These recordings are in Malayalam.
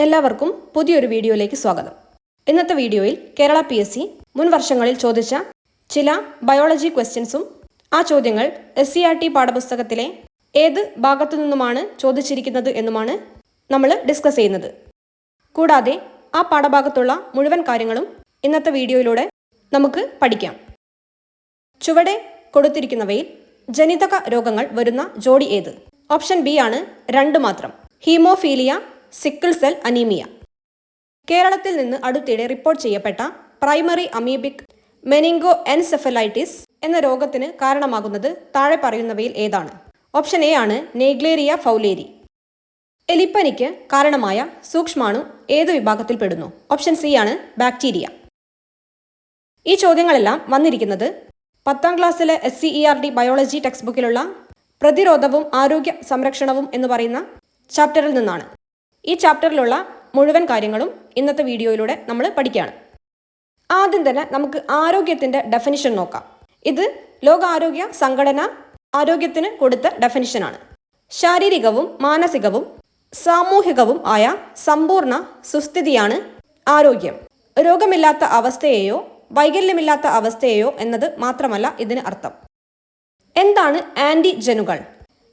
എല്ലാവർക്കും പുതിയൊരു വീഡിയോയിലേക്ക് സ്വാഗതം. ഇന്നത്തെ വീഡിയോയിൽ കേരള PSC മുൻ വർഷങ്ങളിൽ ചോദിച്ച ചില ബയോളജി ക്വസ്റ്റ്യൻസും ആ ചോദ്യങ്ങൾ SCERT പാഠപുസ്തകത്തിലെ ഏത് ഭാഗത്തു നിന്നുമാണ് ചോദിച്ചിരിക്കുന്നത് എന്നുമാണ് നമ്മൾ ഡിസ്കസ് ചെയ്യുന്നത്. കൂടാതെ ആ പാഠഭാഗത്തുള്ള മുഴുവൻ കാര്യങ്ങളും ഇന്നത്തെ വീഡിയോയിലൂടെ നമുക്ക് പഠിക്കാം. ചുവടെ കൊടുത്തിരിക്കുന്നവയിൽ ജനിതക രോഗങ്ങൾ വരുന്ന ജോഡി ഏത്? ഓപ്ഷൻ ബി ആണ് 2 മാത്രം. Haemophilia, sickle cell anaemia. കേരളത്തിൽ നിന്ന് അടുത്തിടെ റിപ്പോർട്ട് ചെയ്യപ്പെട്ട പ്രൈമറി അമീബിക് മെനിംഗോ എൻസെഫലൈറ്റിസ് എന്ന രോഗത്തിന് കാരണമാകുന്നത് താഴെ പറയുന്നവയിൽ ഏതാണ്? ഓപ്ഷൻ എ ആണ് നെഗ്ലേറിയ ഫൗലേരി. എലിപ്പനിക്ക് കാരണമായ സൂക്ഷ്മാണു ഏത് വിഭാഗത്തിൽപ്പെടുന്നു? ഓപ്ഷൻ സി ആണ് ബാക്ടീരിയ. ഈ ചോദ്യങ്ങളെല്ലാം വന്നിരിക്കുന്നത് 10ാം ക്ലാസ്സിലെ SCERT ബയോളജി ടെക്സ്റ്റ് ബുക്കിലുള്ള പ്രതിരോധവും ആരോഗ്യ സംരക്ഷണവും എന്ന് പറയുന്ന ചാപ്റ്ററിൽ നിന്നാണ്. ഈ ചാപ്റ്ററിലുള്ള മുഴുവൻ കാര്യങ്ങളും ഇന്നത്തെ വീഡിയോയിലൂടെ നമ്മൾ പഠിക്കുകയാണ്. ആദ്യം തന്നെ നമുക്ക് ആരോഗ്യത്തിൻ്റെ ഡെഫിനിഷൻ നോക്കാം. ഇത് ലോകാരോഗ്യ സംഘടന ആരോഗ്യത്തിന് കൊടുത്ത ഡെഫിനിഷനാണ്. ശാരീരികവും മാനസികവും സാമൂഹികവും ആയ സമ്പൂർണ്ണ സുസ്ഥിതിയാണ് ആരോഗ്യം. രോഗമില്ലാത്ത അവസ്ഥയെയോ വൈകല്യമില്ലാത്ത അവസ്ഥയെയോ എന്നത് മാത്രമല്ല ഇതിന് അർത്ഥം. എന്താണ് ആൻറ്റിജനുകൾ?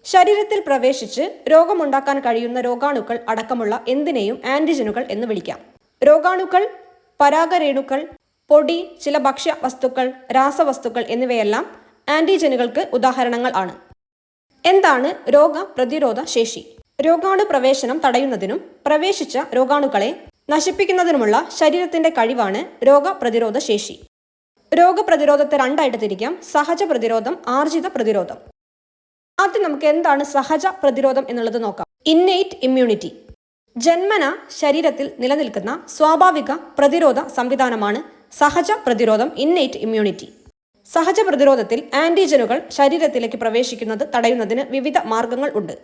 ശരീരത്തിൽ പ്രവേശിച്ച് രോഗമുണ്ടാക്കാൻ കഴിയുന്ന രോഗാണുക്കൾ അടക്കമുള്ള എന്തിനേയും ആൻറ്റിജനുകൾ എന്ന് വിളിക്കാം. രോഗാണുക്കൾ, പരാഗരേണുക്കൾ, പൊടി, ചില ഭക്ഷ്യ വസ്തുക്കൾ, രാസവസ്തുക്കൾ എന്നിവയെല്ലാം ആൻറ്റിജനുകൾക്ക് ഉദാഹരണങ്ങൾ ആണ്. എന്താണ് രോഗപ്രതിരോധ ശേഷി? രോഗാണു പ്രവേശനം തടയുന്നതിനും പ്രവേശിച്ച രോഗാണുക്കളെ നശിപ്പിക്കുന്നതിനുമുള്ള ശരീരത്തിന്റെ കഴിവാണ് രോഗപ്രതിരോധ ശേഷി. രോഗപ്രതിരോധത്തെ 2 ആയിട്ട് തിരിക്കാം: സഹജ പ്രതിരോധം, ആർജിത പ്രതിരോധം. ആദ്യം നമുക്ക് എന്താണ് സഹജ പ്രതിരോധം എന്നുള്ളത് നോക്കാം. Innate immunity. ജന്മന ശരീരത്തിൽ നിലനിൽക്കുന്ന സ്വാഭാവിക പ്രതിരോധ സംവിധാനമാണ് സഹജ പ്രതിരോധം, ഇന്നേറ്റ് ഇമ്മ്യൂണിറ്റി. സഹജ പ്രതിരോധത്തിൽ ആന്റിജനുകൾ ശരീരത്തിലേക്ക് പ്രവേശിക്കുന്നത് തടയുന്നതിന് വിവിധ മാർഗങ്ങൾ ഉണ്ട്.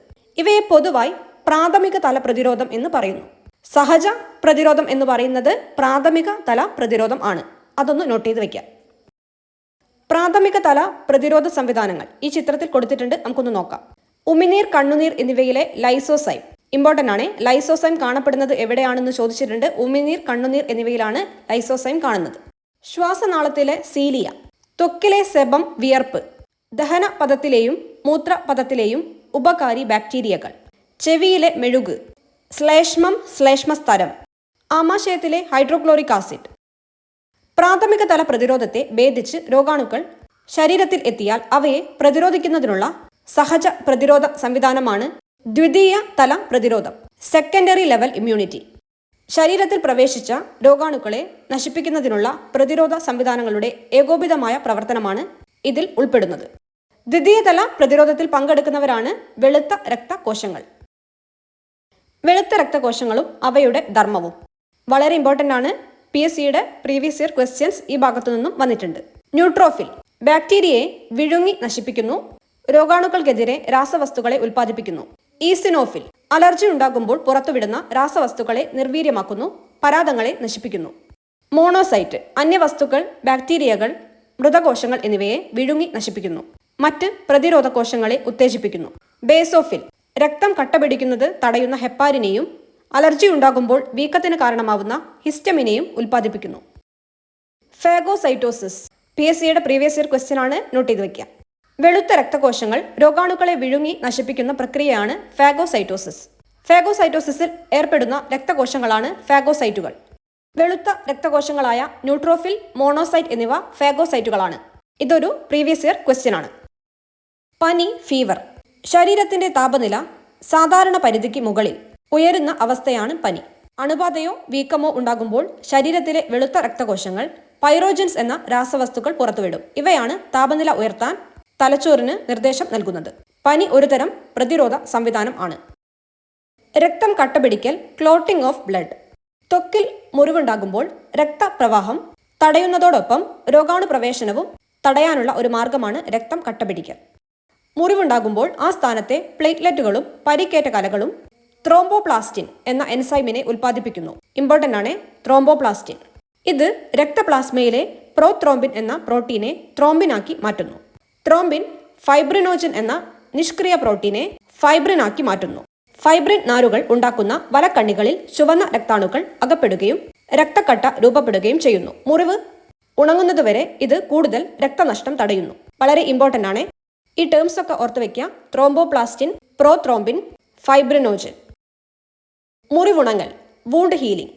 ഇവയെ പൊതുവായി പ്രാഥമിക തല പ്രതിരോധം എന്ന് പറയുന്നു. സഹജ പ്രതിരോധം എന്ന് പറയുന്നത് പ്രാഥമിക തല പ്രതിരോധം ആണ്. അതൊന്ന് നോട്ട് ചെയ്ത് വെക്കാം. പ്രാഥമിക തല പ്രതിരോധ സംവിധാനങ്ങൾ ഈ ചിത്രത്തിൽ കൊടുത്തിട്ടുണ്ട്, നമുക്കൊന്ന് നോക്കാം. ഉമിനീർ, കണ്ണുനീർ എന്നിവയിലെ ലൈസോസൈം ഇമ്പോർട്ടൻ്റ് ആണ്. ലൈസോസൈം കാണപ്പെടുന്നത് എവിടെയാണെന്ന് ചോദിച്ചിട്ടുണ്ട്. ഉമിനീർ, കണ്ണുനീർ എന്നിവയിലാണ് ലൈസോസൈം കാണുന്നത്. ശ്വാസനാളത്തിലെ സീലിയ, ത്വക്കിലെ സെബം, വിയർപ്പ്, ദഹന പദത്തിലെയും മൂത്രപഥത്തിലെയും ഉപകാരി ബാക്ടീരിയകൾ, ചെവിയിലെ മെഴുക്, ശ്ലേഷ്മം, ശ്ലേഷ്മസ്തരം, ആമാശയത്തിലെ ഹൈഡ്രോക്ലോറിക് ആസിഡ്. പ്രാഥമിക തല പ്രതിരോധത്തെ ഭേദിച്ച് രോഗാണുക്കൾ ശരീരത്തിൽ എത്തിയാൽ അവയെ പ്രതിരോധിക്കുന്നതിനുള്ള സഹജ പ്രതിരോധ സംവിധാനമാണ് ദ്വിതീയ തല പ്രതിരോധം, സെക്കൻഡറി ലെവൽ ഇമ്മ്യൂണിറ്റി. ശരീരത്തിൽ പ്രവേശിച്ച രോഗാണുക്കളെ നശിപ്പിക്കുന്നതിനുള്ള പ്രതിരോധ സംവിധാനങ്ങളുടെ ഏകോപിതമായ പ്രവർത്തനമാണ് ഇതിൽ ഉൾപ്പെടുന്നത്. ദ്വിതീയ തല പ്രതിരോധത്തിൽ പങ്കെടുക്കുന്നവരാണ് വെളുത്ത രക്തകോശങ്ങൾ. വെളുത്ത രക്തകോശങ്ങളും അവയുടെ ധർമ്മവും വളരെ ഇമ്പോർട്ടൻ്റ് ആണ്. PSCയുടെ പ്രീവിയസ് ഇയർ ക്വസ്റ്റ്യൻസ് ഈ ഭാഗത്തു നിന്നും വന്നിട്ടുണ്ട്. ന്യൂട്രോഫിൽ ബാക്ടീരിയയെ വിഴുങ്ങി നശിപ്പിക്കുന്നു, രോഗാണുക്കൾക്കെതിരെ രാസവസ്തുക്കളെ ഉൽപ്പാദിപ്പിക്കുന്നു. ഈസിനോഫിൽ അലർജി ഉണ്ടാകുമ്പോൾ പുറത്തുവിടുന്ന രാസവസ്തുക്കളെ നിർവീര്യമാക്കുന്നു, പരാതങ്ങളെ നശിപ്പിക്കുന്നു. മോണോസൈറ്റ് അന്യവസ്തുക്കൾ, ബാക്ടീരിയകൾ, മൃതകോശങ്ങൾ എന്നിവയെ വിഴുങ്ങി നശിപ്പിക്കുന്നു, മറ്റ് പ്രതിരോധ കോശങ്ങളെ ഉത്തേജിപ്പിക്കുന്നു. ബേസോഫിൽ രക്തം കട്ടപിടിക്കുന്നത് തടയുന്ന ഹെപ്പാരിനെയും അലർജി ഉണ്ടാകുമ്പോൾ വീക്കത്തിന് കാരണമാവുന്ന ഹിസ്റ്റമിനെയും ഉൽപ്പാദിപ്പിക്കുന്നു. ഫാഗോസൈറ്റോസിസ് PSCയുടെ പ്രീവിയസ് ഇയർ ക്വസ്റ്റ്യൻ ആണ്, നോട്ട് ചെയ്ത് വയ്ക്കുക. വെളുത്ത രക്തകോശങ്ങൾ രോഗാണുക്കളെ വിഴുങ്ങി നശിപ്പിക്കുന്ന പ്രക്രിയയാണ് ഫാഗോസൈറ്റോസിസ്. ഫാഗോസൈറ്റോസിസിൽ ഏർപ്പെടുന്ന രക്തകോശങ്ങളാണ് ഫാഗോസൈറ്റുകൾ. വെളുത്ത രക്തകോശങ്ങളായ ന്യൂട്രോഫിൽ, മോണോസൈറ്റ് എന്നിവ ഫാഗോസൈറ്റുകളാണ്. ഇതൊരു പ്രീവിയസ് ഇയർ ക്വസ്റ്റ്യൻ ആണ്. പനി, ഫീവർ. ശരീരത്തിന്റെ താപനില സാധാരണ പരിധിക്ക് മുകളിൽ ഉയരുന്ന അവസ്ഥയാണ് പനി. അണുബാധയോ വീക്കമോ ഉണ്ടാകുമ്പോൾ ശരീരത്തിലെ വെളുത്ത രക്തകോശങ്ങൾ പൈറോജൻസ് എന്ന രാസവസ്തുക്കൾ പുറത്തുവിടും. ഇവയാണ് താപനില ഉയർത്താൻ തലച്ചോറിന് നിർദ്ദേശം നൽകുന്നത്. പനി ഒരുതരം പ്രതിരോധ സംവിധാനം ആണ്. രക്തം കട്ടപിടിക്കൽ, ക്ലോട്ടിംഗ് ഓഫ് ബ്ലഡ്. ത്വക്കിൽ മുറിവുണ്ടാകുമ്പോൾ രക്തപ്രവാഹം തടയുന്നതോടൊപ്പം രോഗാണു പ്രവേശനവും തടയാനുള്ള ഒരു മാർഗമാണ് രക്തം കട്ടപിടിക്കൽ. മുറിവുണ്ടാകുമ്പോൾ ആ സ്ഥാനത്തെ പ്ലേറ്റ്ലെറ്റുകളും പരിക്കേറ്റ കലകളും ത്രോംബോപ്ലാസ്റ്റിൻ എന്ന എൻസൈമിനെ ഉൽപ്പാദിപ്പിക്കുന്നു. ഇമ്പോർട്ടൻ്റ് ആണ് ത്രോംബോപ്ലാസ്റ്റിൻ. ഇത് രക്തപ്ലാസ്മയിലെ പ്രോത്രോംബിൻ എന്ന പ്രോട്ടീനെ ത്രോംബിനാക്കി മാറ്റുന്നു. ത്രോംബിൻ ഫൈബ്രിനോജൻ എന്ന നിഷ്ക്രിയ പ്രോട്ടീനെ ഫൈബ്രിനാക്കി മാറ്റുന്നു. ഫൈബ്രിൻ നാരുകൾ ഉണ്ടാക്കുന്ന വലക്കണ്ണികളിൽ ചുവന്ന രക്താണുക്കൾ അകപ്പെടുകയും രക്തക്കട്ട രൂപപ്പെടുകയും ചെയ്യുന്നു. മുറിവ് ഉണങ്ങുന്നതുവരെ ഇത് കൂടുതൽ രക്തനഷ്ടം തടയുന്നു. വളരെ ഇമ്പോർട്ടൻ്റ് ആണ്. ഈ ടേംസ് ഒക്കെ ഓർത്ത് വയ്ക്കുക. Thromboplastin, prothrombin, fibrinogen. മുറിവുണങ്ങൽ, വൂണ്ട് ഹീലിംഗ്.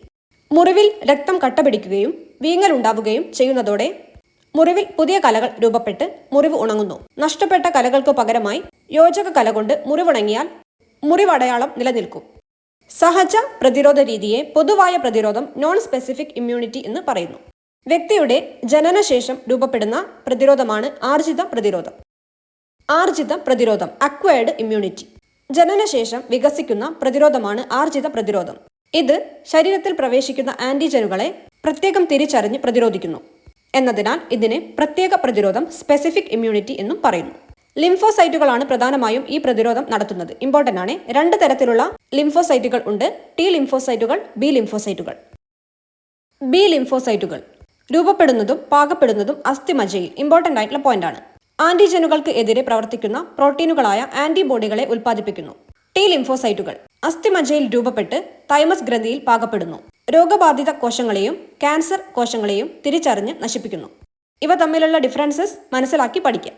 മുറിവിൽ രക്തം കട്ടപിടിക്കുകയും വീങ്ങൽ ഉണ്ടാവുകയും ചെയ്യുന്നതോടെ മുറിവിൽ പുതിയ കലകൾ രൂപപ്പെട്ട് മുറിവ് ഉണങ്ങുന്നു. നഷ്ടപ്പെട്ട കലകൾക്ക് പകരമായി യോജക കല കൊണ്ട് മുറിവുണങ്ങിയാൽ മുറിവടയാളം നിലനിൽക്കും. സഹജ പ്രതിരോധ രീതിയെ പൊതുവായ പ്രതിരോധം, നോൺ സ്പെസിഫിക് ഇമ്മ്യൂണിറ്റി എന്ന് പറയുന്നു. വ്യക്തിയുടെ ജനനശേഷം രൂപപ്പെടുന്ന പ്രതിരോധമാണ് ആർജിത പ്രതിരോധം. ആർജിത പ്രതിരോധം, അക്വയർഡ് ഇമ്മ്യൂണിറ്റി. ജനനശേഷം വികസിക്കുന്ന പ്രതിരോധമാണ് ആർജിത പ്രതിരോധം. ഇത് ശരീരത്തിൽ പ്രവേശിക്കുന്ന ആന്റിജനുകളെ പ്രത്യേകം തിരിച്ചറിഞ്ഞ് പ്രതിരോധിക്കുന്നു എന്നതിനാൽ ഇതിനെ പ്രത്യേക പ്രതിരോധം, സ്പെസിഫിക് ഇമ്മ്യൂണിറ്റി എന്നും പറയുന്നു. ലിംഫോസൈറ്റുകളാണ് പ്രധാനമായും ഈ പ്രതിരോധം നടത്തുന്നത്. ഇമ്പോർട്ടൻ്റ് ആണ്. 2 തരത്തിലുള്ള ലിംഫോസൈറ്റുകൾ ഉണ്ട്. ടി ലിംഫോസൈറ്റുകൾ, ബി ലിംഫോസൈറ്റുകൾ. ബി ലിംഫോസൈറ്റുകൾ രൂപപ്പെടുന്നതും പാകപ്പെടുന്നതും അസ്ഥിമജ്ജയിൽ. ഇമ്പോർട്ടൻ്റ് ആയിട്ടുള്ള പോയിന്റ് ആണ്. ആന്റിജനുകൾക്ക് എതിരെ പ്രവർത്തിക്കുന്ന പ്രോട്ടീനുകളായ ആന്റിബോഡികളെ ഉൽപ്പാദിപ്പിക്കുന്നു. T ലിംഫോസൈറ്റുകൾ അസ്ഥിമജ്ജയിൽ രൂപപ്പെട്ട് thymus ഗ്രന്ഥിയിൽ പാകപ്പെടുന്നു. രോഗബാധിത കോശങ്ങളെയും ക്യാൻസർ കോശങ്ങളെയും തിരിച്ചറിഞ്ഞ് നശിപ്പിക്കുന്നു. ഇവ തമ്മിലുള്ള ഡിഫറൻസസ് മനസ്സിലാക്കി പഠിക്കാം.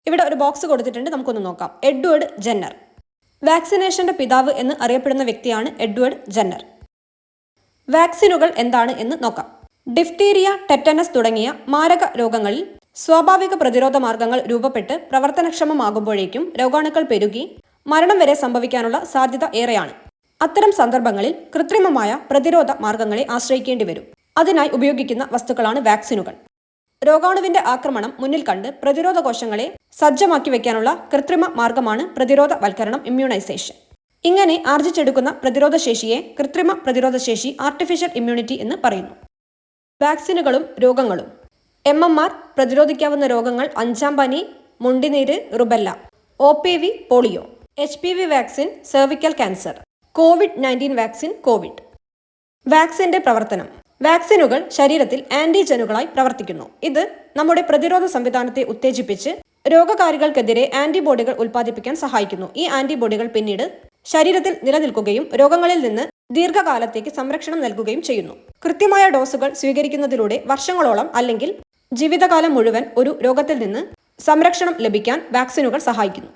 ഇവിടെ ഒരു ബോക്സ് കൊടുത്തിട്ടുണ്ട്, നമുക്കൊന്ന് നോക്കാം. Edward Jenner. വാക്സിനേഷന്റെ പിതാവ് എന്ന് അറിയപ്പെടുന്ന വ്യക്തിയാണ് എഡ്വേർഡ് ജെന്നർ. വാക്സിനുകൾ എന്താണ് എന്ന് നോക്കാം. ഡിഫ്തീരിയ, ടെറ്റനസ് തുടങ്ങിയ മാരക രോഗങ്ങളിൽ സ്വാഭാവിക പ്രതിരോധ മാർഗങ്ങൾ രൂപപ്പെട്ട് പ്രവർത്തനക്ഷമമാകുമ്പോഴേക്കും രോഗാണുക്കൾ പെരുകി മരണം വരെ സംഭവിക്കാനുള്ള സാധ്യത ഏറെയാണ്. അത്തരം സന്ദർഭങ്ങളിൽ കൃത്രിമമായ പ്രതിരോധ മാർഗങ്ങളെ ആശ്രയിക്കേണ്ടി വരും. അതിനായി ഉപയോഗിക്കുന്ന വസ്തുക്കളാണ് വാക്സിനുകൾ. രോഗാണുവിന്റെ ആക്രമണം മുന്നിൽ കണ്ട് പ്രതിരോധ കോശങ്ങളെ സജ്ജമാക്കി വയ്ക്കാനുള്ള കൃത്രിമ മാർഗമാണ് പ്രതിരോധവൽക്കരണം, ഇമ്മ്യൂണൈസേഷൻ. ഇങ്ങനെ ആർജിച്ചെടുക്കുന്ന പ്രതിരോധശേഷിയെ കൃത്രിമ പ്രതിരോധശേഷി, ആർട്ടിഫിഷ്യൽ ഇമ്മ്യൂണിറ്റി എന്ന് പറയുന്നു. വാക്സിനുകളും രോഗങ്ങളും. MMR പ്രതിരോധിക്കാവുന്ന രോഗങ്ങൾ അഞ്ചാം പനി, മുണ്ടിനീര്, റുബെല്ല. OPV പോളിയോ. HPV vaccine cervical cancer. COVID-19 vaccine Covid. വാക്സിന്റെ പ്രവർത്തനം. വാക്സിനുകൾ ശരീരത്തിൽ ആന്റിജനുകളായി പ്രവർത്തിക്കുന്നു. ഇത് നമ്മുടെ പ്രതിരോധ സംവിധാനത്തെ ഉത്തേജിപ്പിച്ച് രോഗകാരികൾക്കെതിരെ ആന്റിബോഡികൾ ഉൽപ്പാദിപ്പിക്കാൻ സഹായിക്കുന്നു. ഈ ആന്റിബോഡികൾ പിന്നീട് ശരീരത്തിൽ നിലനിൽക്കുകയും രോഗങ്ങളിൽ നിന്ന് ദീർഘകാലത്തേക്ക് സംരക്ഷണം നൽകുകയും ചെയ്യുന്നു. കൃത്യമായ ഡോസുകൾ സ്വീകരിക്കുന്നതിലൂടെ വർഷങ്ങളോളം അല്ലെങ്കിൽ ജീവിതകാലം മുഴുവൻ ഒരു രോഗത്തിൽ നിന്ന് സംരക്ഷണം ലഭിക്കാൻ വാക്സിനുകൾ സഹായിക്കുന്നു.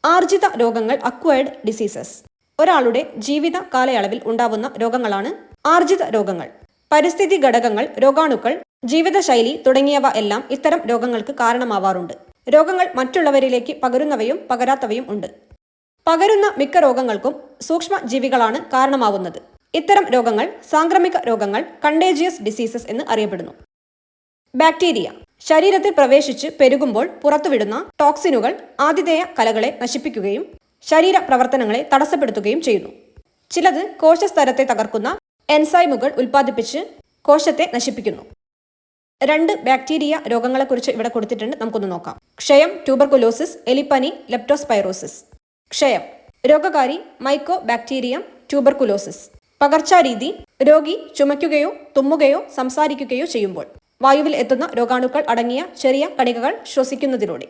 ആർജിത രോഗങ്ങൾ, അക്വയർഡ് ഡിസീസസ്. ഒരാളുടെ ജീവിത കാലയളവിൽ ഉണ്ടാവുന്ന രോഗങ്ങളാണ് ആർജിത രോഗങ്ങൾ. പരിസ്ഥിതി ഘടകങ്ങൾ, രോഗാണുക്കൾ, ജീവിതശൈലി തുടങ്ങിയവ എല്ലാം ഇത്തരം രോഗങ്ങൾക്ക് കാരണമാവാറുണ്ട്. രോഗങ്ങൾ മറ്റുള്ളവരിലേക്ക് പകരുന്നവയും പകരാത്തവയും ഉണ്ട്. പകരുന്ന മിക്ക രോഗങ്ങൾക്കും സൂക്ഷ്മ ജീവികളാണ് കാരണമാവുന്നത്. ഇത്തരം രോഗങ്ങൾ സാംക്രമിക രോഗങ്ങൾ, കണ്ടേജിയസ് ഡിസീസസ് എന്ന് അറിയപ്പെടുന്നു. ബാക്ടീരിയ ശരീരത്തിൽ പ്രവേശിച്ച് പെരുകുമ്പോൾ പുറത്തുവിടുന്ന ടോക്സിനുകൾ ആതിഥേയ കലകളെ നശിപ്പിക്കുകയും ശരീര പ്രവർത്തനങ്ങളെ തടസ്സപ്പെടുത്തുകയും ചെയ്യുന്നു. ചിലത് കോശസ്തരത്തെ തകർക്കുന്ന എൻസൈമുകൾ ഉൽപ്പാദിപ്പിച്ച് കോശത്തെ നശിപ്പിക്കുന്നു. 2 ബാക്ടീരിയ രോഗങ്ങളെക്കുറിച്ച് ഇവിടെ കൊടുത്തിട്ടുണ്ട്, നമുക്കൊന്ന് നോക്കാം. ക്ഷയം, ട്യൂബർകുലോസിസ്, എലിപ്പനി, ലെപ്റ്റോസ്പൈറോസിസ്. ക്ഷയം രോഗകാരി മൈക്കോ ബാക്ടീരിയം ട്യൂബർകുലോസിസ്. പകർച്ചാരീതി രോഗി ചുമയ്ക്കുകയോ തുമ്മുകയോ സംസാരിക്കുകയോ ചെയ്യുമ്പോൾ വായുവിൽ എത്തുന്ന രോഗാണുക്കൾ അടങ്ങിയ ചെറിയ കണികകൾ ശ്വസിക്കുന്നതിലൂടെ.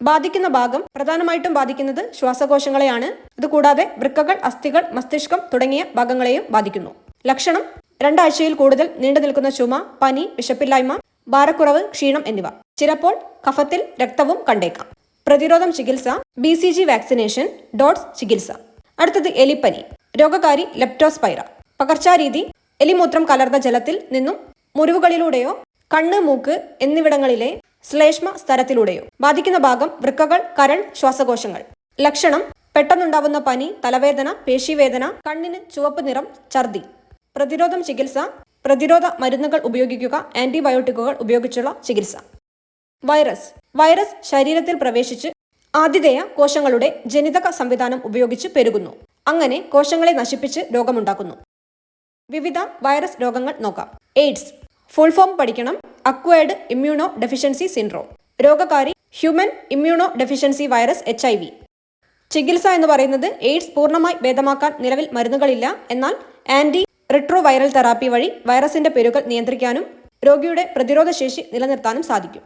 ബാധിക്കുന്ന ഭാഗം പ്രധാനമായിട്ടും ബാധിക്കുന്നത് ശ്വാസകോശങ്ങളെയാണ്. ഇതുകൂടാതെ വൃക്കകൾ, അസ്ഥികൾ, മസ്തിഷ്കം തുടങ്ങിയ ഭാഗങ്ങളെയും ബാധിക്കുന്നു. ലക്ഷണം 2 ആഴ്ചയിൽ കൂടുതൽ നീണ്ടു നിൽക്കുന്ന ചുമ, പനി, വിശപ്പില്ലായ്മ, ഭാരക്കുറവ്, ക്ഷീണം എന്നിവ. ചിലപ്പോൾ കഫത്തിൽ രക്തവും കണ്ടേക്കാം. പ്രതിരോധം, ചികിത്സ. BCG വാക്സിനേഷൻ, ഡോട്ട്സ് ചികിത്സ. അടുത്തത് എലിപ്പനി. രോഗകാരി ലെപ്റ്റോസ്പൈറ. പകർച്ചാരീതി എലിമൂത്രം കലർന്ന ജലത്തിൽ നിന്നും മുറിവുകളിലൂടെയോ കണ്ണ്, മൂക്ക് എന്നിവിടങ്ങളിലെ ശ്ലേഷ്മ സ്തരത്തിലൂടെയോ. ബാധിക്കുന്ന ഭാഗം വൃക്കകൾ, കരൾ, ശ്വാസകോശങ്ങൾ. ലക്ഷണം പെട്ടെന്നുണ്ടാവുന്ന പനി, തലവേദന, പേശിവേദന, കണ്ണിന് ചുവപ്പ് നിറം, ഛർദി. പ്രതിരോധം, ചികിത്സ. പ്രതിരോധ മരുന്നുകൾ ഉപയോഗിക്കുക, ആന്റിബയോട്ടിക്കുകൾ ഉപയോഗിച്ചുള്ള ചികിത്സ. വൈറസ് ശരീരത്തിൽ പ്രവേശിച്ച് ആതിഥേയ കോശങ്ങളുടെ ജനിതക സംവിധാനം ഉപയോഗിച്ച് പെരുകുന്നു. അങ്ങനെ കോശങ്ങളെ നശിപ്പിച്ച് രോഗമുണ്ടാക്കുന്നു. വിവിധ വൈറസ് രോഗങ്ങൾ നോക്കാം. എയ്ഡ്സ് ഫുൾ ഫോം പഠിക്കണം. Acquired immunodeficiency syndrome. രോഗകാരി human immunodeficiency virus, HIV. ചികിത്സ എന്ന് പറയുന്നത് എയ്ഡ്സ് പൂർണ്ണമായി ഭേദമാക്കാൻ നിലവിൽ മരുന്നുകളില്ല. എന്നാൽ ആന്റി റിട്രോവൈറൽ തെറാപ്പി വഴി വൈറസിന്റെ പെരുകൽ നിയന്ത്രിക്കാനും രോഗിയുടെ പ്രതിരോധശേഷി നിലനിർത്താനും സാധിക്കും.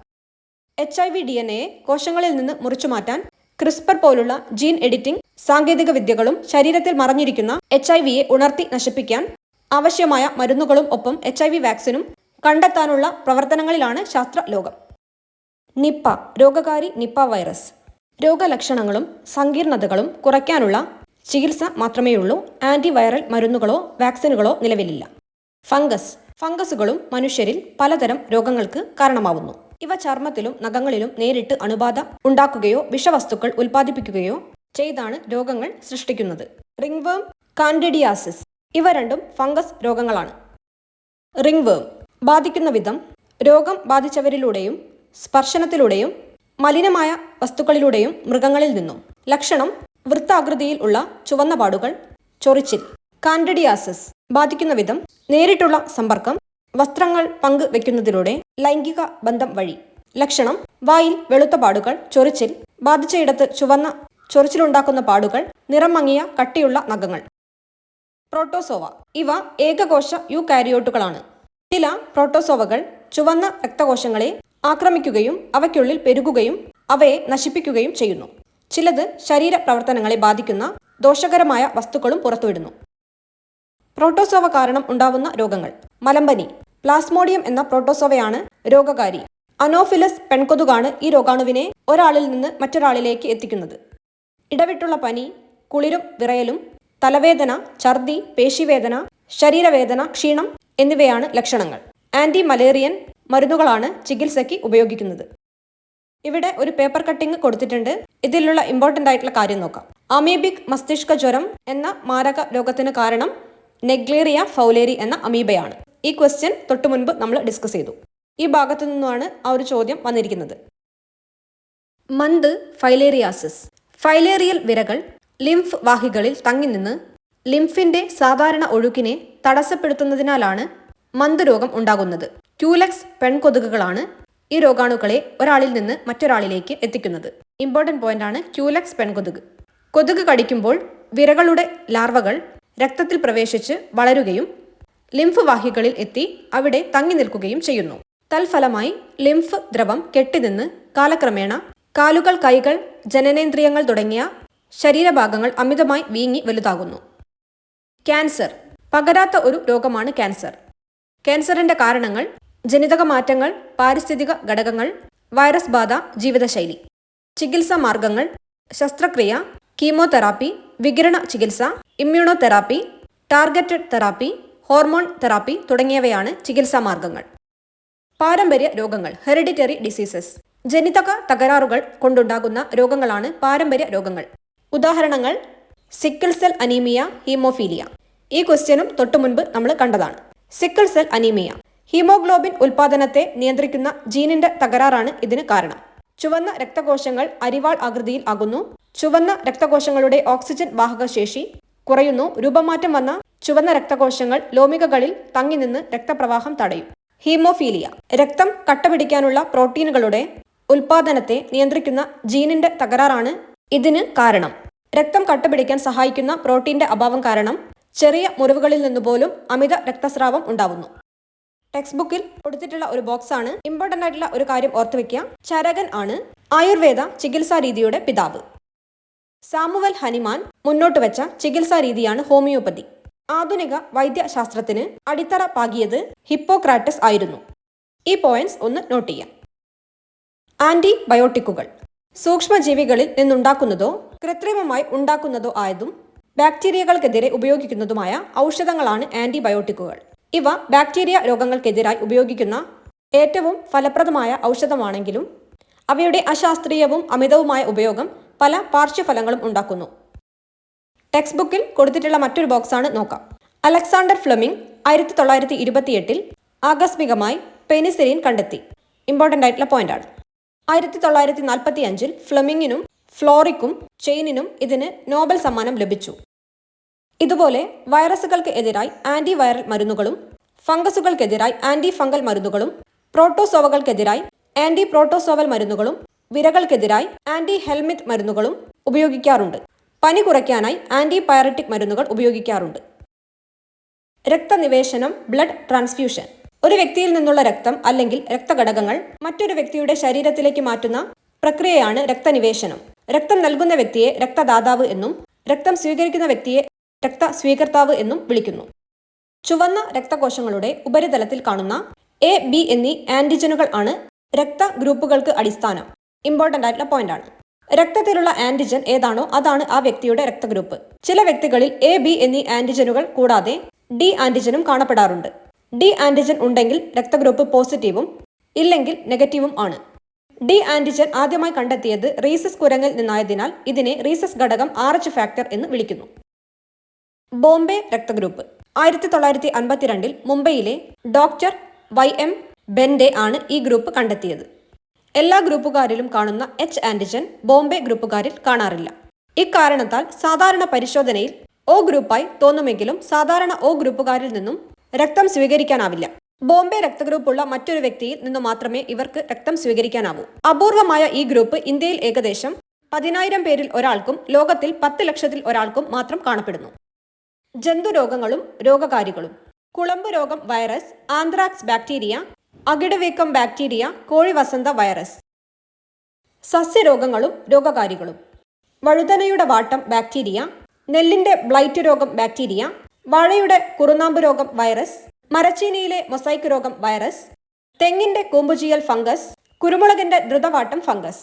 HIV DNA കോശങ്ങളിൽ നിന്ന് മുറിച്ചു മാറ്റാൻ ക്രിസ്പർ പോലുള്ള ജീൻ എഡിറ്റിംഗ് സാങ്കേതിക വിദ്യകളും ശരീരത്തിൽ മറഞ്ഞിരിക്കുന്ന HIV-യെ ഉണർത്തി നശിപ്പിക്കാൻ ആവശ്യമായ മരുന്നുകളും ഒപ്പം HIV വാക്സിനും കണ്ടെത്താനുള്ള പ്രവർത്തനങ്ങളിലാണ് ശാസ്ത്രലോകം. നിപ്പ രോഗകാരി നിപ്പ വൈറസ്. രോഗലക്ഷണങ്ങളും സങ്കീർണതകളും കുറയ്ക്കാനുള്ള ചികിത്സ മാത്രമേയുള്ളൂ. ആന്റിവൈറൽ മരുന്നുകളോ വാക്സിനുകളോ നിലവിലില്ല. ഫംഗസുകളും മനുഷ്യരിൽ പലതരം രോഗങ്ങൾക്ക് കാരണമാവുന്നു. ഇവ ചർമ്മത്തിലും നഖങ്ങളിലും നേരിട്ട് അണുബാധ ഉണ്ടാക്കുകയോ വിഷവസ്തുക്കൾ ഉൽപ്പാദിപ്പിക്കുകയോ ചെയ്താണ് രോഗങ്ങൾ സൃഷ്ടിക്കുന്നത്. റിംഗ്വേം, കാൻഡിഡിയാസിസ് ഇവ രണ്ടും ഫംഗസ് രോഗങ്ങളാണ്. റിംഗ്വേം ബാധിക്കുന്ന വിധം രോഗം ബാധിച്ചവരിലൂടെയും സ്പർശനത്തിലൂടെയും മലിനമായ വസ്തുക്കളിലൂടെയും മൃഗങ്ങളിൽ നിന്നും. ലക്ഷണം വൃത്താകൃതിയിൽ ഉള്ള ചുവന്ന പാടുകൾ, ചൊറിച്ചിൽ. കാൻഡിഡിയാസിസ് ബാധിക്കുന്ന വിധം നേരിട്ടുള്ള സമ്പർക്കം, വസ്ത്രങ്ങൾ പങ്കുവെക്കുന്നതിലൂടെ, ലൈംഗിക ബന്ധം വഴി. ലക്ഷണം വായിൽ വെളുത്ത പാടുകൾ, ചൊറിച്ചിൽ, ബാധിച്ചയിടത്ത് ചുവന്ന ചൊറിച്ചിലുണ്ടാക്കുന്ന പാടുകൾ, നിറം മങ്ങിയ കട്ടിയുള്ള നഖങ്ങൾ. പ്രോട്ടോസോവ ഇവ ഏകകോശ യൂകാരിയോട്ടുകളാണ്. ചില പ്രോട്ടോസോവകൾ ചുവന്ന രക്തകോശങ്ങളെ ആക്രമിക്കുകയും അവയ്ക്കുള്ളിൽ പെരുകുകയും അവയെ നശിപ്പിക്കുകയും ചെയ്യുന്നു. ചിലത് ശരീര പ്രവർത്തനങ്ങളെ ബാധിക്കുന്ന ദോഷകരമായ വസ്തുക്കളും പുറത്തുവിടുന്നു. പ്രോട്ടോസോവ കാരണം ഉണ്ടാവുന്ന രോഗങ്ങൾ. മലമ്പനി. പ്ലാസ്മോഡിയം എന്ന പ്രോട്ടോസോവയാണ് രോഗകാരി. അനോഫിലസ് പെൺകൊതുകാണ് ഈ രോഗാണുവിനെ ഒരാളിൽ നിന്ന് മറ്റൊരാളിലേക്ക് എത്തിക്കുന്നത്. ഇടവിട്ടുള്ള പനി, കുളിരും വിറയലും, തലവേദന, ഛർദി, പേശിവേദന, ശരീരവേദന, ക്ഷീണം എന്നിവയാണ് ലക്ഷണങ്ങൾ. ആന്റി മലേറിയൻ മരുന്നുകളാണ് ചികിത്സയ്ക്ക് ഉപയോഗിക്കുന്നത്. ഇവിടെ ഒരു പേപ്പർ കട്ടിംഗ് കൊടുത്തിട്ടുണ്ട്. ഇതിലുള്ള ഇമ്പോർട്ടൻ്റ് ആയിട്ടുള്ള കാര്യം നോക്കാം. അമീബിക് മസ്തിഷ്ക ജ്വരം എന്ന മാരക രോഗത്തിന് കാരണം നെഗ്ലേറിയ ഫൗലേരി എന്ന അമീബയാണ്. ഈ ക്വസ്റ്റ്യൻ തൊട്ടു മുൻപ് നമ്മൾ ഡിസ്കസ് ചെയ്തു. ഈ ഭാഗത്തു നിന്നുമാണ് ആ ഒരു ചോദ്യം വന്നിരിക്കുന്നത്. Month filariasis. ഫൈലേറിയൽ വിരകൾ ലിംഫ് വാഹികളിൽ തങ്ങി നിന്ന് ലിംഫിന്റെ സാധാരണ ഒഴുക്കിനെ തടസ്സപ്പെടുത്തുന്നതിനാലാണ് മന്ത് രോഗം ഉണ്ടാകുന്നത്. ക്യൂലെക്സ് പെൺകൊതുകുകളാണ് ഈ രോഗാണുക്കളെ ഒരാളിൽ നിന്ന് മറ്റൊരാളിലേക്ക് എത്തിക്കുന്നത്. ഇമ്പോർട്ടൻ്റ് പോയിന്റ് ആണ് ക്യൂലെക്സ് പെൺകൊതുക്. കൊതുക് കടിക്കുമ്പോൾ വിരകളുടെ ലാർവകൾ രക്തത്തിൽ പ്രവേശിച്ച് വളരുകയും ലിംഫ് വാഹികളിൽ എത്തി അവിടെ തങ്ങി നിൽക്കുകയും ചെയ്യുന്നു. തൽഫലമായി ലിംഫ് ദ്രവം കെട്ടിനിന്ന് കാലക്രമേണ കാലുകൾ, കൈകൾ, ജനനേന്ദ്രിയങ്ങൾ തുടങ്ങിയ ശരീരഭാഗങ്ങൾ അമിതമായി വീങ്ങി വലുതാകുന്നു. ക്യാൻസർ. പകരാത്ത ഒരു രോഗമാണ് ക്യാൻസർ. ക്യാൻസറിന്റെ കാരണങ്ങൾ ജനിതക മാറ്റങ്ങൾ, പാരിസ്ഥിതിക ഘടകങ്ങൾ, വൈറസ് ബാധ, ജീവിതശൈലി. ചികിത്സാ മാർഗങ്ങൾ: ശസ്ത്രക്രിയ, കീമോതെറാപ്പി, വികിരണ ചികിത്സ, immunotherapy, targeted therapy, hormone therapy തുടങ്ങിയവയാണ് ചികിത്സാ മാർഗങ്ങൾ. പാരമ്പര്യ രോഗങ്ങൾ, ഹെറിഡിറ്ററി ഡിസീസസ്. ജനിതക തകരാറുകൾ കൊണ്ടുണ്ടാകുന്ന രോഗങ്ങളാണ് പാരമ്പര്യ രോഗങ്ങൾ. ഉദാഹരണങ്ങൾ: സിക്കിൾ സെൽ അനീമിയ, ഹീമോഫീലിയ. ഈ ക്വസ്റ്റ്യനും തൊട്ടു മുൻപ് നമ്മൾ കണ്ടതാണ്. സിക്കിൾ സെൽ അനീമിയ ഹീമോഗ്ലോബിൻ ഉൽപാദനത്തെ നിയന്ത്രിക്കുന്ന ജീനിന്റെ തകരാറാണ് ഇതിന് കാരണം. ചുവന്ന രക്തകോശങ്ങൾ അരിവാൾ ആകൃതിയിൽ ആകുന്നു. ചുവന്ന രക്തകോശങ്ങളുടെ ഓക്സിജൻ വാഹകശേഷി കുറയുന്നു. രൂപമാറ്റം വന്ന ചുവന്ന രക്തകോശങ്ങൾ ലോമികകളിൽ തങ്ങി നിന്ന് രക്തപ്രവാഹം തടയും. ഹീമോഫീലിയ രക്തം കട്ടപിടിക്കാനുള്ള പ്രോട്ടീനുകളുടെ ഉൽപാദനത്തെ നിയന്ത്രിക്കുന്ന ജീനിന്റെ തകരാറാണ് ഇതിന് കാരണം. രക്തം കട്ടപിടിക്കാൻ സഹായിക്കുന്ന പ്രോട്ടീന്റെ അഭാവം കാരണം ചെറിയ മുറിവുകളിൽ നിന്നുപോലും അമിത രക്തസ്രാവം ഉണ്ടാവുന്നു. ടെക്സ്റ്റ് ബുക്കിൽ കൊടുത്തിട്ടുള്ള ഒരു ബോക്സ് ആണ്. ഇമ്പോർട്ടൻ്റ് ആയിട്ടുള്ള ഒരു കാര്യം ഓർത്തു വെക്കുക. ചരകൻ ആണ് ആയുർവേദ ചികിത്സാ രീതിയുടെ പിതാവ്. സാമുവൽ ഹനിമാൻ മുന്നോട്ട് വെച്ച ചികിത്സാ രീതിയാണ് ഹോമിയോപ്പതി. ആധുനിക വൈദ്യശാസ്ത്രത്തിന് അടിത്തറ പാകിയത് ഹിപ്പോക്രാറ്റസ് ആയിരുന്നു. ഈ പോയിന്റ്സ് ഒന്ന് നോട്ട് ചെയ്യാം. ആന്റിബയോട്ടിക്കുകൾ സൂക്ഷ്മജീവികളിൽ നിന്നുണ്ടാക്കുന്നതോ കൃത്രിമമായി ഉണ്ടാക്കുന്നതോ ആയതും ബാക്ടീരിയകൾക്കെതിരെ ഉപയോഗിക്കുന്നതുമായ ഔഷധങ്ങളാണ് ആന്റിബയോട്ടിക്കുകൾ. ഇവ ബാക്ടീരിയ രോഗങ്ങൾക്കെതിരായി ഉപയോഗിക്കുന്ന ഏറ്റവും ഫലപ്രദമായ ഔഷധമാണെങ്കിലും അവയുടെ അശാസ്ത്രീയവും അമിതവുമായ ഉപയോഗം പല പാർശ്വഫലങ്ങളും ഉണ്ടാക്കുന്നു. ടെക്സ്റ്റ് ബുക്കിൽ കൊടുത്തിട്ടുള്ള മറ്റൊരു ബോക്സാണ് നോക്കാം. അലക്സാണ്ടർ ഫ്ലെമിംഗ് 1928 ആകസ്മികമായി പെനിസിലിൻ കണ്ടെത്തി. ഇമ്പോർട്ടൻ്റ് ആയിട്ടുള്ള പോയിന്റ് ആണ്. 1945 ഫ്ലെമിങ്ങിനും ഫ്ലോറിക്കും ചെയിനിനും ഇതിന് നോബൽ സമ്മാനം ലഭിച്ചു. ഇതുപോലെ വൈറസുകൾക്ക് എതിരായി ആന്റിവൈറൽ മരുന്നുകളും ഫംഗസുകൾക്കെതിരായി ആന്റി ഫംഗൽ മരുന്നുകളും പ്രോട്ടോസോവകൾക്കെതിരായി ആന്റി പ്രോട്ടോസോവൽ മരുന്നുകളും വിരകൾക്കെതിരായി ആന്റി ഹെൽമിറ്റ് മരുന്നുകളും ഉപയോഗിക്കാറുണ്ട്. പനി കുറയ്ക്കാനായി ആന്റിപയററ്റിക് മരുന്നുകൾ ഉപയോഗിക്കാറുണ്ട്. രക്തനിവേശനം, ബ്ലഡ് ട്രാൻസ്ഫ്യൂഷൻ. ഒരു വ്യക്തിയിൽ നിന്നുള്ള രക്തം അല്ലെങ്കിൽ രക്തഘടകങ്ങൾ മറ്റൊരു വ്യക്തിയുടെ ശരീരത്തിലേക്ക് മാറ്റുന്ന പ്രക്രിയയാണ് രക്തനിവേശനം. രക്തം നൽകുന്ന വ്യക്തിയെ രക്തദാതാവ് എന്നും രക്തം സ്വീകരിക്കുന്ന വ്യക്തിയെ രക്തസ്വീകർത്താവ് എന്നും വിളിക്കുന്നു. ചുവന്ന രക്തകോശങ്ങളുടെ ഉപരിതലത്തിൽ കാണുന്ന എ, ബി എന്നീ ആന്റിജനുകൾ ആണ് രക്തഗ്രൂപ്പുകൾക്ക് അടിസ്ഥാനം. ഇമ്പോർട്ടൻ്റ് ആയിട്ടുള്ള പോയിന്റ് ആണ്. രക്തത്തിലുള്ള ആന്റിജൻ ഏതാണോ അതാണ് ആ വ്യക്തിയുടെ രക്തഗ്രൂപ്പ്. ചില വ്യക്തികളിൽ എ, ബി എന്നീ ആന്റിജനുകൾ കൂടാതെ ഡി ആന്റിജനും കാണപ്പെടാറുണ്ട്. ഡി ആന്റിജൻ ഉണ്ടെങ്കിൽ രക്തഗ്രൂപ്പ് പോസിറ്റീവും ഇല്ലെങ്കിൽ നെഗറ്റീവും ആണ്. ഡി ആന്റിജൻ ആദ്യമായി കണ്ടെത്തിയത് റീസസ് കുരങ്ങിൽ നിന്നായതിനാൽ ഇതിനെ റീസസ് ഘടകം RH ഫാക്ടർ എന്ന് വിളിക്കുന്നു. ബോംബെ രക്തഗ്രൂപ്പ് 1952 മുംബൈയിലെ ഡോക്ടർ YM ബെൻഡെ ആണ് ഈ ഗ്രൂപ്പ് കണ്ടെത്തിയത്. എല്ലാ ഗ്രൂപ്പുകാരിലും കാണുന്ന H ആന്റിജൻ ബോംബെ ഗ്രൂപ്പുകാരിൽ കാണാറില്ല. ഇക്കാരണത്താൽ സാധാരണ പരിശോധനയിൽ O ഗ്രൂപ്പായി തോന്നുമെങ്കിലും സാധാരണ O ഗ്രൂപ്പുകാരിൽ നിന്നും രക്തം സ്വീകരിക്കാനാവില്ല. ബോംബെ രക്തഗ്രൂപ്പുള്ള മറ്റൊരു വ്യക്തിയിൽ നിന്നു മാത്രമേ ഇവർക്ക് രക്തം സ്വീകരിക്കാനാവൂ. അപൂർവമായ ഈ ഗ്രൂപ്പ് ഇന്ത്യയിൽ ഏകദേശം 10,000 പേരിൽ ഒരാൾക്കും ലോകത്തിൽ 10 ലക്ഷത്തിൽ ഒരാൾക്കും മാത്രം കാണപ്പെടുന്നു. ജന്തുരോഗങ്ങളും രോഗകാരികളും. കുളമ്പ് രോഗം വൈറസ്, ആന്ത്രാക്സ് ബാക്ടീരിയ, അകിടുവീക്കം ബാക്ടീരിയ, കോഴിവസന്ത വൈറസ്. സസ്യരോഗങ്ങളും രോഗകാരികളും. വഴുതനയുടെ വാട്ടം ബാക്ടീരിയ, നെല്ലിന്റെ ബ്ലൈറ്റ് രോഗം ബാക്ടീരിയ, വാഴയുടെ കുറുനാമ്പ് രോഗം വൈറസ്, മരച്ചീനിയിലെ മൊസൈക്ക് രോഗം വൈറസ്, തെങ്ങിന്റെ കൂമ്പുചീയൽ ഫംഗസ്, കുരുമുളകിന്റെ ദ്രുതവാട്ടം ഫംഗസ്.